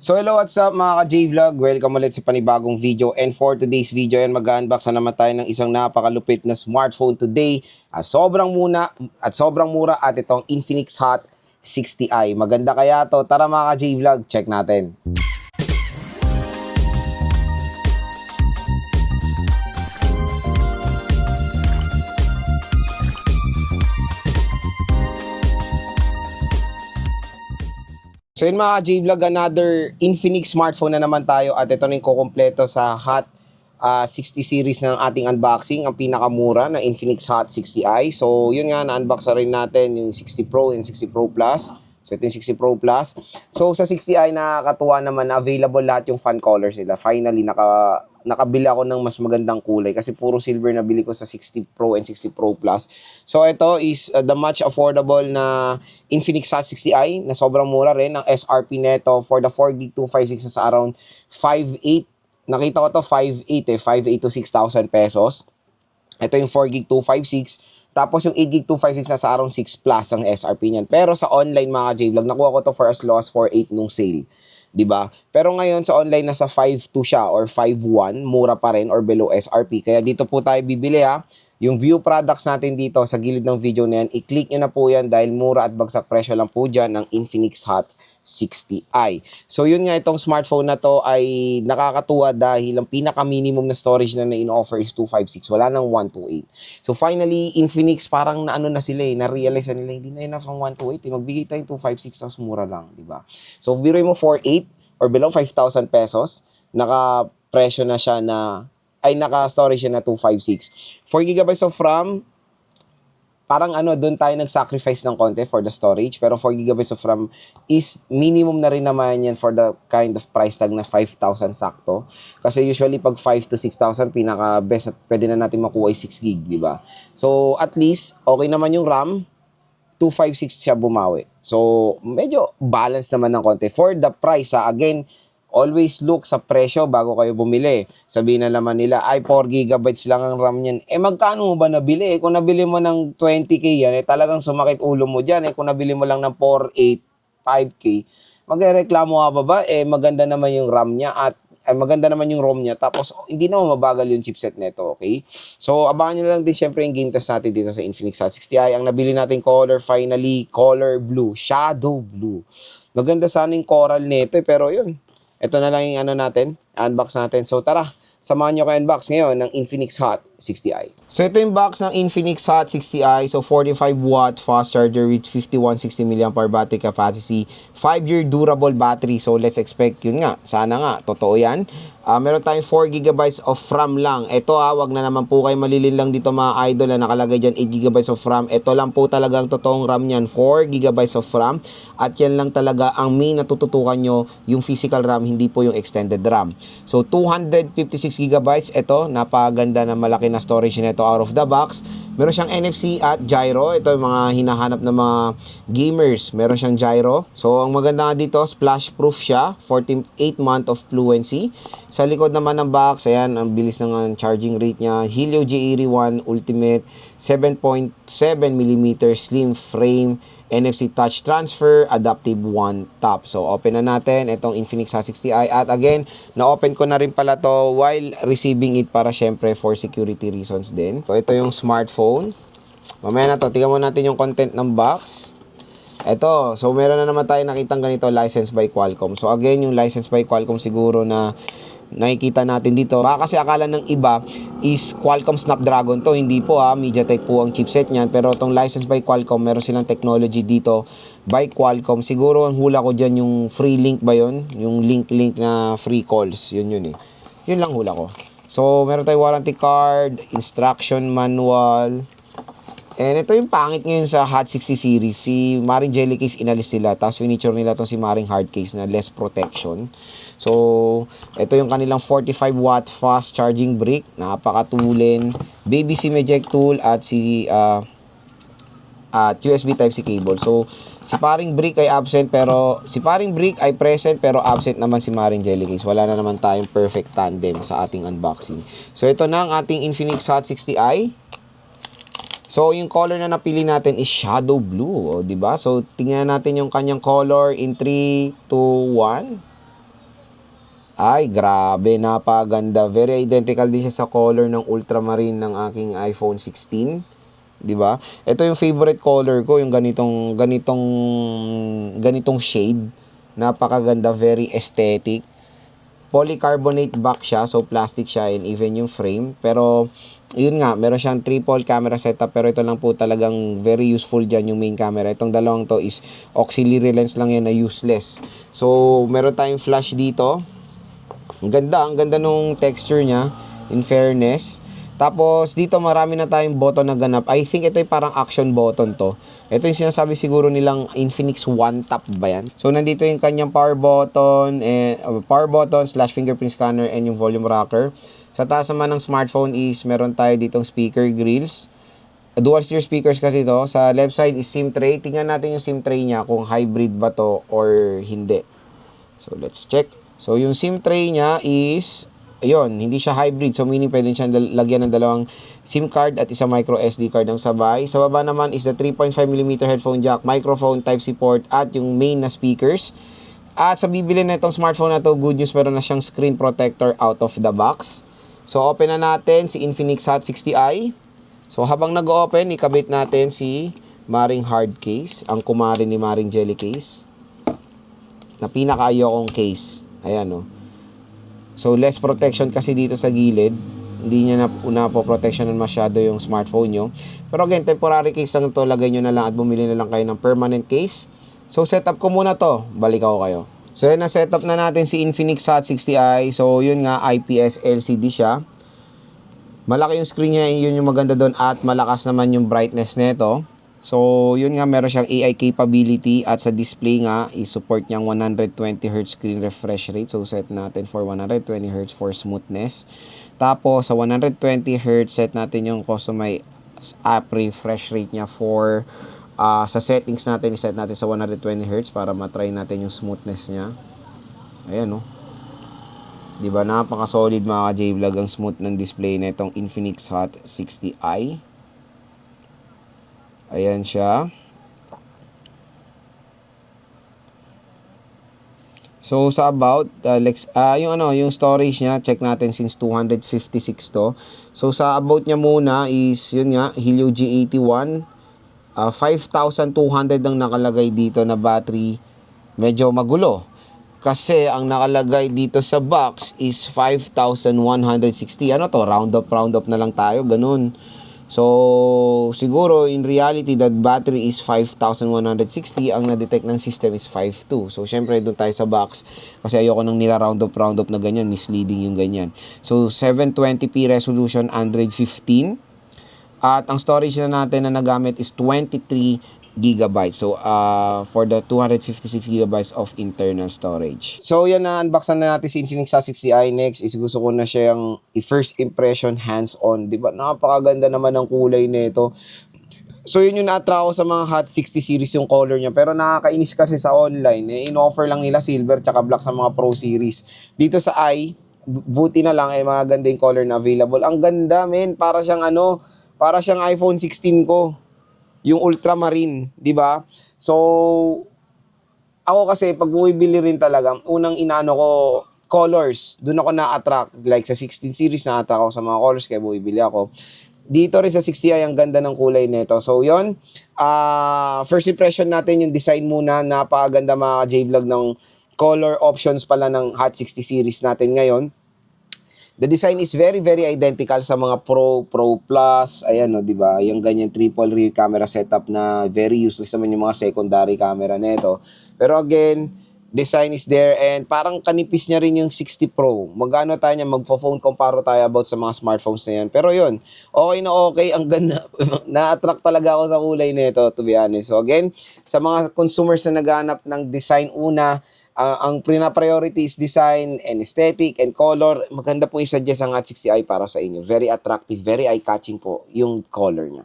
So hello, what's up mga ka-J-Vlog? Welcome ulit sa panibagong video. And for today's video, mag-unbox na naman tayo ng isang napakalupit na smartphone today. Sobrang mura at itong Infinix Hot 60i. Maganda kaya to? Tara mga ka-J-Vlog, check natin. So yun mga J-Vlog, another Infinix smartphone na naman tayo at ito na yung kukumpleto sa Hot 60 series ng ating unboxing, ang pinakamura na Infinix Hot 60i. So yun nga, na-unbox na rin natin yung 60 Pro and 60 Pro Plus. So ito yung 60 Pro Plus. So sa 60i nakakatuwa naman na available lahat yung fan colors nila. Finally, nakabili ako ng mas magandang kulay kasi puro silver na bili ko sa 60 Pro and 60 Pro Plus. So ito is the much affordable na Infinix Hot 60i na sobrang mura rin. Ang SRP neto for the 4GB 256 sa around 5.8. Nakita ko to 5.8 5.8 to 6,000 pesos. Ito yung 4GB 256. Tapos yung 8GB 256 na sa around 6 plus ang SRP niyan. Pero sa online mga J-Vlog, nakuha ko to for as low as 4.8 nung sale. 'Di ba? Pero ngayon sa online nasa 5.2 siya or 5.1, mura pa rin or below SRP. Kaya dito po tayo bibili ha. Yung view products natin dito sa gilid ng video na yan, i-click nyo na po yan dahil mura at bagsak presyo lang po dyan ng Infinix Hot 60i. So yun nga, itong smartphone na to ay nakakatuwa dahil ang pinaka-minimum na storage na in-offer is 256. Wala nang 128. So finally, Infinix parang naano na sila na-realize na nila, hindi na enough ang 128. Magbigay tayong 256 tapos mura lang, di ba? So biroy mo 4.8 or below 5,000 pesos, naka-presyo na siya naka-storage siya na 256. 4GB of RAM, parang doon tayo nag-sacrifice ng konti for the storage. Pero 4GB of RAM is minimum na rin naman yan for the kind of price tag na 5,000 sakto. Kasi usually pag 5 to 6,000, pinaka-best at pwede na natin makuha ay 6GB, di ba? So at least, okay naman yung RAM, 256 siya bumawi. So medyo balance naman ng konti. For the price, again, always look sa presyo bago kayo bumili. Sabihin na naman nila, ay 4GB lang ang RAM niyan. Magkano mo ba nabili? Kung nabili mo ng 20k yan, talagang sumakit ulo mo dyan. Kung nabili mo lang ng 4.8, 5k, magrereklamo ka ba? Maganda naman yung RAM niya at maganda naman yung ROM niya. Tapos, hindi naman mabagal yung chipset nito, okay? So, abangan nyo lang din syempre yung game test natin dito sa Infinix Hot 60i. Ang nabili natin color, finally, color blue, shadow blue. Maganda sana yung coral nito, pero yun. Ito na lang yung natin, unbox natin. So tara, samahan nyo ko unbox ngayon ng Infinix Hot 60i. So ito yung box ng Infinix Hot 60i. So 45W fast charger with 5160 mAh battery capacity. 5-year durable battery. So let's expect yun nga. Sana nga, totoo yan. Meron tayong 4GB of RAM lang. Ito wag na naman po kayo malilin lang dito mga idol na nakalagay dyan 8GB of RAM. Ito lang po talaga ang totoong RAM niyan, 4GB of RAM. At yan lang talaga ang main natututukan nyo, yung physical RAM, hindi po yung extended RAM. So 256GB, ito, napaganda na malaki na storage nito out of the box. Meron siyang NFC at gyro. Ito yung mga hinahanap ng mga gamers. Meron siyang gyro. So ang maganda nga dito, splash proof siya, 48 month of fluency. Sa likod naman ng box, ayan, ang bilis ng charging rate niya. Helio G81 Ultimate, 7.7mm slim frame, NFC touch transfer, adaptive one tap. So open na natin itong Infinix Hot 60i. At again, na-open ko na rin pala to while receiving it para syempre for security reasons din. So ito yung smartphone. Mamaya na to, tingnan mo natin yung content ng box. Ito, so meron na naman tayo nakitang ganito, licensed by Qualcomm. So again, yung licensed by Qualcomm siguro na nakikita natin dito. Baka kasi akala ng iba is Qualcomm Snapdragon to. Hindi po MediaTek po ang chipset niyan. Pero itong licensed by Qualcomm, meron silang technology dito by Qualcomm. Siguro ang hula ko dyan yung free link ba yun? Yung link na free calls. Yun eh. Yun lang hula ko. So meron tayong warranty card, instruction manual. And ito yung pangit ngayon sa Hot 60 series. Si Maring Jelly Case inalis sila. Tapos finiture nila itong si Maring Hard Case na less protection. So, ito yung kanilang 45W fast charging brick. Napakatulin. Baby SIM eject tool at USB Type-C cable. So, si Paring Brick ay absent pero si Paring Brick ay present pero absent naman si Maring Jelly Case. Wala na naman tayong perfect tandem sa ating unboxing. So, ito na ang ating Infinix Hot 60i. So, yung color na napili natin is shadow blue, di ba? So, tingnan natin yung kanyang color in 3, 2, 1. Ay, grabe, napaganda. Very identical din siya sa color ng ultramarine ng aking iPhone 16. 'Di ba? Ito yung favorite color ko, yung ganitong shade. Napakaganda, very aesthetic. Polycarbonate back siya, so plastic siya and even yung frame. Pero yun nga, meron siyang triple camera setup, pero ito lang po talagang very useful dyan yung main camera. Itong dalawang to is auxiliary lens lang yan na useless. So meron tayong flash dito. Ang ganda nung texture niya, in fairness. Tapos dito marami na tayong button na ganap. I think ito ay parang action button to. Ito yung sinasabi siguro nilang Infinix One Tap ba yan? So nandito yung kanyang power button / fingerprint scanner and yung volume rocker. Sa taas naman ng smartphone is meron tayo ditong speaker grills. Dual steer speakers kasi ito. Sa left side is SIM tray. Tingnan natin yung SIM tray niya kung hybrid ba to or hindi. So let's check. So yung SIM tray niya is ayun, hindi siya hybrid. So meaning pwede siyang lagyan ng dalawang SIM card at isang micro SD card ng sabay. Sa baba naman is the 3.5mm headphone jack, microphone, Type-C port at yung main na speakers. At sa bibili na itong smartphone na to, good news, meron na siyang screen protector out of the box. So open na natin si Infinix Hot 60i. So habang nag-open, ikabit natin si Maring hard case, ang kumari ni Maring jelly case, na pinaka-ayokong case. Ayan o. So, less protection kasi dito sa gilid. Hindi niya na po protectionan masyado yung smartphone nyo. Pero again, temporary case lang ito. Lagay nyo na lang at bumili na lang kayo ng permanent case. So, setup ko muna to. Balik ako kayo. So, yun na, setup na natin si Infinix Hot 60i. So, yun nga, IPS LCD siya. Malaki yung screen niya. Yun yung maganda doon. At malakas naman yung brightness nito. So, yun nga, meron siyang AI capability at sa display nga, i-support niyang 120Hz screen refresh rate. So, set natin for 120Hz for smoothness. Tapos, sa 120Hz, set natin yung customize app refresh rate niya for, sa settings natin, i-set natin sa 120Hz para matry natin yung smoothness niya. Ayan, no? Diba, napaka-solid mga ka-J-Vlog ang smooth ng display na itong Infinix Hot 60i. Ayan siya. So sa about yung storage niya, check natin since 256 to. So sa about niya muna is yun nga, Helio G81. 5,200 ang nakalagay dito na battery. Medyo magulo. Kasi ang nakalagay dito sa box is 5,160. Ano to? Round up na lang tayo, ganun. So, siguro in reality that battery is 5,160, ang na-detect ng system is 5,2. So, syempre doon tayo sa box kasi ayoko nang nila-round up na ganyan, misleading yung ganyan. So, 720p resolution, Android 15. At ang storage na natin na nagamit is 23GB. So, for the 256GB of internal storage. So, yan na, unboxan na natin si Infinix Hot 60i. Next is gusto ko na siyang i-first impression hands-on. Diba? Napakaganda naman ng kulay nito. So, yun yung na-attract ko sa mga Hot 60 series yung color niya. Pero nakakainis kasi sa online. In-offer lang nila silver tsaka black sa mga Pro series. Dito sa i, buti na lang mga ganda yung color na available. Ang ganda, men. Para siyang iPhone 16 ko. Yung ultramarine, di ba? So, ako kasi, pag bumibili rin talaga, unang inaano ko, colors. Doon ako na-attract. Like sa 16 series, na-attract ako sa mga colors, kaya bumibili ako. Dito rin sa 60i, ang ganda ng kulay nito. So, yon first impression natin, yung design muna. Napakaganda mga J-Vlog ng color options pala ng Hot 60 series natin ngayon. The design is very, very identical sa mga Pro Plus. Ayan, no, di ba? Yung ganyan triple rear camera setup na very useless naman yung mga secondary camera nito. Pero again, design is there and parang kanipis niya rin yung 60 Pro. Magano tayo niya, magpo-phone compare tayo about sa mga smartphones na yan. Pero yun, okay na okay. Ang ganda. Na-attract talaga ako sa kulay nito, to be honest. So again, sa mga consumers na naghanap ng design una, ang priority is design and aesthetic and color. Maganda po i-suggest ang Hot 60i para sa inyo. Very attractive, very eye-catching po yung color niya.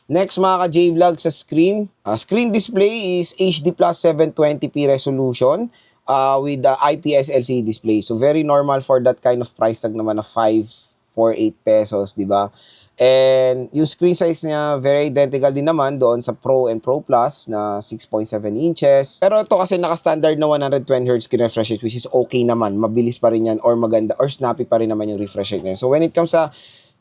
Next mga ka-J-Vlog sa screen. Screen display is HD plus 720p resolution with the IPS LCD display. So very normal for that kind of price tag naman na 548 pesos, di ba? And yung screen size niya, very identical din naman doon sa Pro and Pro Plus na 6.7 inches. Pero ito kasi naka-standard na 120Hz screen refresh rate, which is okay naman. Mabilis pa rin yan or maganda or snappy pa rin naman yung refresh rate niya. So when it comes sa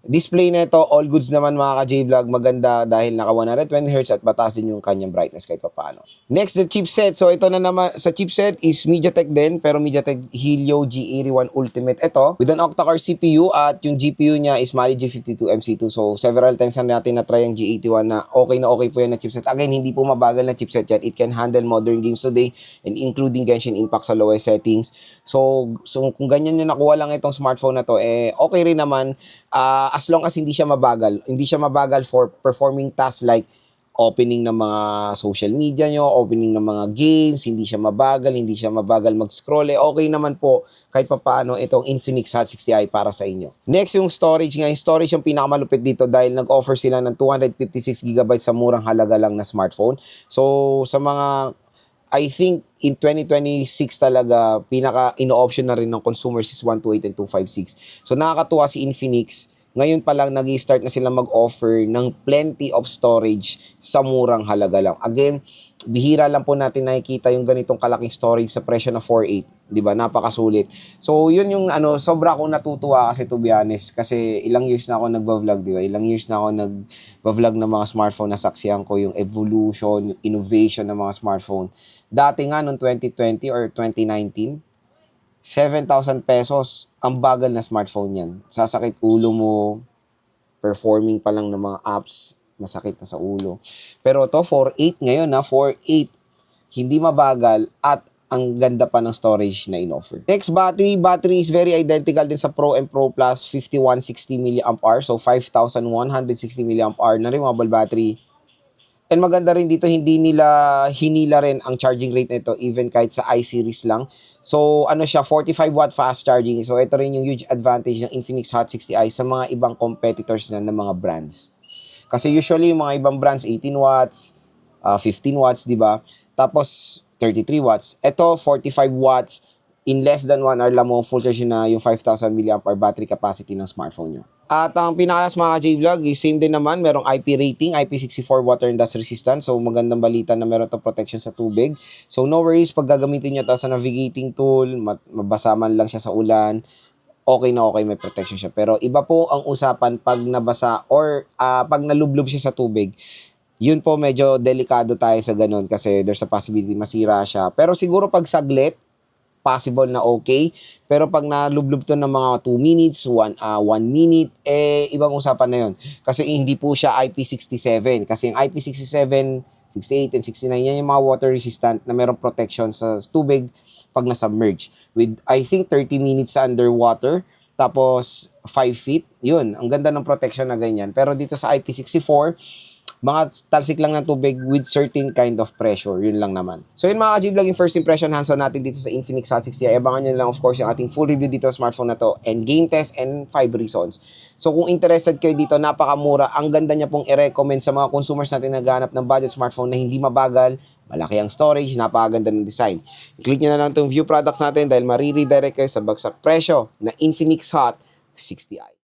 display nito, all goods naman mga ka-J-Vlog, maganda dahil naka 120Hz at mataas din yung kanyang brightness kahit papaano. Next, the chipset. So ito na naman, sa chipset is MediaTek din, pero MediaTek Helio G81 Ultimate ito with an octa-core CPU at yung GPU niya is Mali G52MC2. So several times na natin na-try ang G81 na okay po yan na chipset. Again, hindi po mabagal na chipset yan. It can handle modern games today and including Genshin Impact sa lowest settings. So kung ganyan yung nakuha lang itong smartphone na to, okay rin naman. As long as hindi siya mabagal for performing tasks like opening ng mga social media nyo, opening ng mga games, hindi siya mabagal mag-scroll, okay naman po kahit papaano itong Infinix Hot 60i para sa inyo. Next, yung storage nga. Yung storage yung pinakamalupit dito dahil nag-offer sila ng 256GB sa murang halaga lang na smartphone. So, sa mga I think in 2026 talaga pinaka ino-option na rin ng consumers is 128 and 256. So nakakatuwa si Infinix. Ngayon pa lang nag-start na sila mag-offer ng plenty of storage sa murang halaga lang. Again, bihira lang po natin nakikita yung ganitong kalaking storage sa presyo na 4.8, 'di ba? Napakasulit. So, yun yung sobra akong natutuwa kasi to be honest, kasi ilang years na ako nagva-vlog, 'di ba? Ilang years na ako nagva-vlog ng mga smartphone, nasaksihan ko yung evolution, yung innovation ng mga smartphone. Dati nga noong 2020 or 2019, 7,000 pesos, ang bagal na smartphone yan. Sasakit ulo mo, performing pa lang ng mga apps, masakit na sa ulo. Pero to 4.8 ngayon 4.8, hindi mabagal at ang ganda pa ng storage na in-offer. Next, battery is very identical din sa Pro and Pro Plus, 5160 mAh, so 5,160 mAh na removable battery. And maganda rin dito, hindi nila hinila rin ang charging rate nito even kahit sa i-series lang. So, siya, 45-watt fast charging. So, ito rin yung huge advantage ng Infinix Hot 60i sa mga ibang competitors na ng mga brands. Kasi usually, yung mga ibang brands, 18 watts, 15 watts, di ba? Tapos, 33 watts. Ito, 45 watts. In less than 1 hour lang mo, full charge na yung 5,000 mAh battery capacity ng smartphone nyo. At ang pinakalas mga J-Vlog is same din naman, merong IP rating, IP64 water and dust resistant. So magandang balita na meron itong protection sa tubig. So no worries pag gagamitin nyo ito sa navigating tool, mabasa man lang siya sa ulan, okay na okay, may protection siya. Pero iba po ang usapan pag nabasa or pag nalublob siya sa tubig. Yun po medyo delikado tayo sa ganun kasi there's a possibility masira siya. Pero siguro pag saglit, possible na okay. Pero pag nalublob to ng mga 2 minutes, 1 minute, ibang usapan na yun. Kasi hindi po siya IP67. Kasi yung IP67, 68, and 69, yan yung mga water resistant na merong protection sa tubig pag nasubmerge. With, I think, 30 minutes underwater, tapos 5 feet, yun. Ang ganda ng protection na ganyan. Pero dito sa IP64, mga talsik lang ng tubig with certain kind of pressure. Yun lang naman. So yun mga ka-J-Vlog, yung first impression hands-on natin dito sa Infinix Hot 60i. Abangan nyo lang of course yung ating full review dito sa smartphone na to and game test and 5 reasons. So kung interested kayo dito, napakamura. Ang ganda niya pong i-recommend sa mga consumers natin na naghahanap ng budget smartphone na hindi mabagal, malaki ang storage, napakaganda ng design. I-click nyo na lang itong view products natin dahil mariredirect kayo sa bagsak presyo na Infinix Hot 60i.